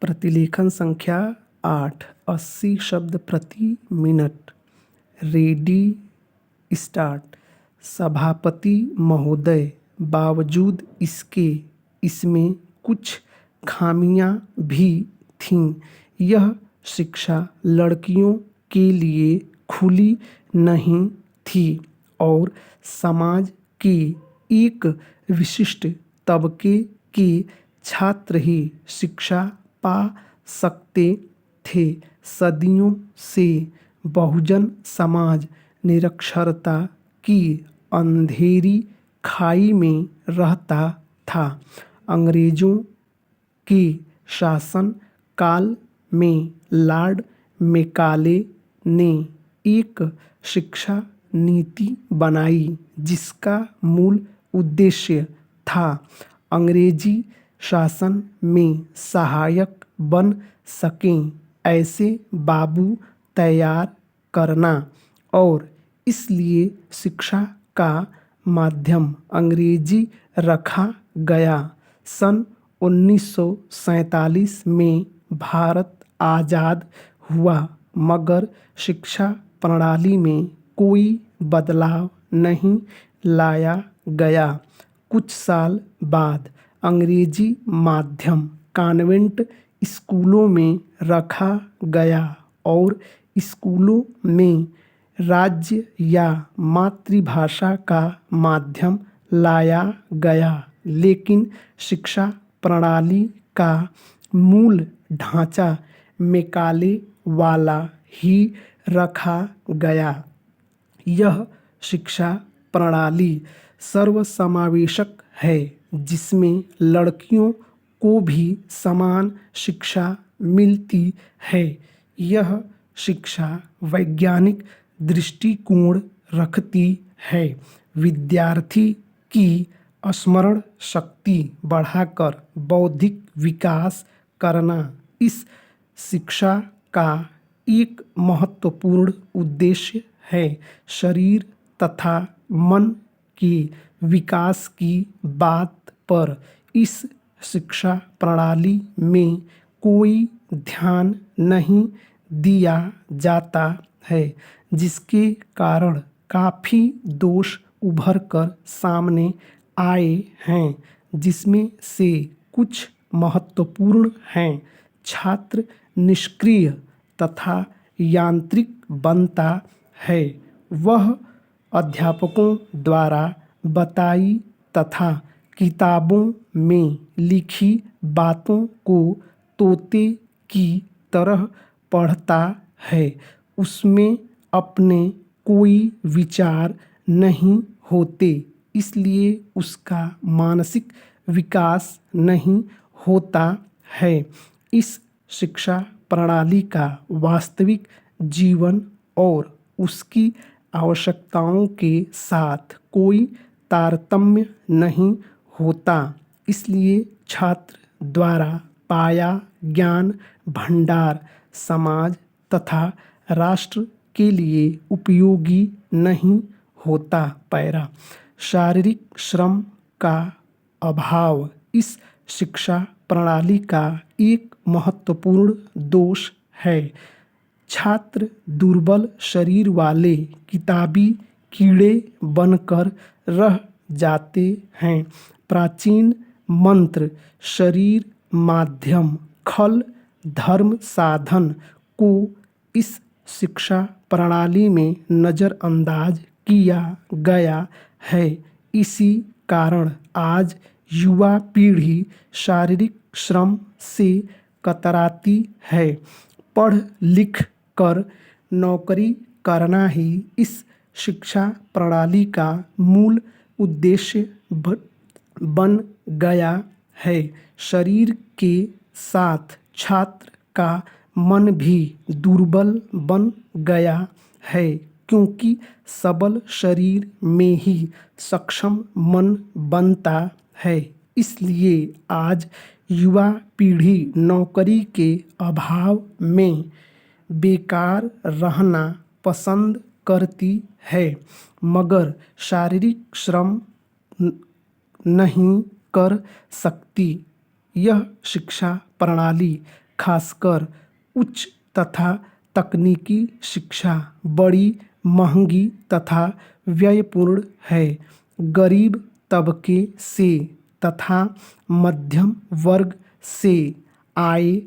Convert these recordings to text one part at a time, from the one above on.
प्रतिलेखन संख्या 8, 80 शब्द प्रति मिनट। Ready start. सभापति महोदय, बावजूद इसके इसमें कुछ खामियां भी थीं। यह शिक्षा लड़कियों के लिए खुली नहीं थी और समाज के एक विशिष्ट तबके के छात्र ही शिक्षा पा सकते थे। सदियों से बहुजन समाज निरक्षरता की अंधेरी खाई में रहता था। अंग्रेजों के शासन काल में लॉर्ड मैकाले ने एक शिक्षा नीति बनाई जिसका मूल उद्देश्य था अंग्रेजी शासन में सहायक बन सकें ऐसे बाबू तैयार करना और इसलिए शिक्षा का माध्यम अंग्रेजी रखा गया। सन 1947 में भारत आज़ाद हुआ मगर शिक्षा प्रणाली में कोई बदलाव नहीं लाया गया। कुछ साल बाद अंग्रेजी माध्यम कॉन्वेंट स्कूलों में रखा गया और स्कूलों में राज्य या मातृभाषा का माध्यम लाया गया, लेकिन शिक्षा प्रणाली का मूल ढांचा मैकाले वाला ही रखा गया। यह शिक्षा प्रणाली सर्वसमावेशक है जिसमें लड़कियों को भी समान शिक्षा मिलती है। यह शिक्षा वैज्ञानिक दृष्टिकोण रखती है। विद्यार्थी की स्मरण शक्ति बढ़ाकर बौद्धिक विकास करना इस शिक्षा का एक महत्वपूर्ण उद्देश्य है। शरीर तथा मन के विकास की बात पर इस शिक्षा प्रणाली में कोई ध्यान नहीं दिया जाता है, जिसके कारण काफ़ी दोष उभर कर सामने आए हैं, जिसमें से कुछ महत्वपूर्ण हैं। छात्र निष्क्रिय तथा यांत्रिक बनता है। वह अध्यापकों द्वारा बताई तथा किताबों में लिखी बातों को तोते की तरह पढ़ता है। उसमें अपने कोई विचार नहीं होते, इसलिए उसका मानसिक विकास नहीं होता है। इस शिक्षा प्रणाली का वास्तविक जीवन और उसकी आवश्यकताओं के साथ कोई तारतम्य नहीं होता, इसलिए छात्र द्वारा पाया ज्ञान भंडार समाज तथा राष्ट्र के लिए उपयोगी नहीं होता। पैरा शारीरिक श्रम का अभाव इस शिक्षा प्रणाली का एक महत्वपूर्ण दोष है। छात्र दुर्बल शरीर वाले किताबी कीड़े बनकर रह जाते हैं। प्राचीन मंत्र शरीर माध्यम खल धर्म साधन को इस शिक्षा प्रणाली में नज़रअंदाज किया गया है। इसी कारण आज युवा पीढ़ी शारीरिक श्रम से कतराती है। पढ़ लिख कर नौकरी करना ही इस शिक्षा प्रणाली का मूल उद्देश्य बन गया है। शरीर के साथ छात्र का मन भी दुर्बल बन गया है, क्योंकि सबल शरीर में ही सक्षम मन बनता है। इसलिए आज युवा पीढ़ी नौकरी के अभाव में बेकार रहना पसंद करती है, मगर शारीरिक श्रम नहीं कर सकती। यह शिक्षा प्रणाली खासकर उच्च तथा तकनीकी शिक्षा बड़ी महंगी तथा व्ययपूर्ण है। गरीब तबके से तथा मध्यम वर्ग से आए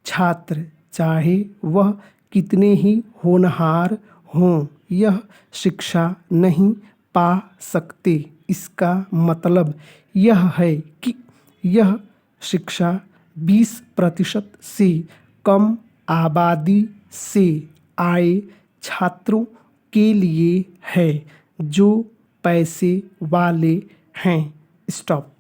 छात्र चाहे वह कितने ही होनहार हों, यह शिक्षा नहीं पा सकते। इसका मतलब यह है कि यह शिक्षा 20% से कम आबादी से आए छात्रों के लिए है जो पैसे वाले हैं। स्टॉप।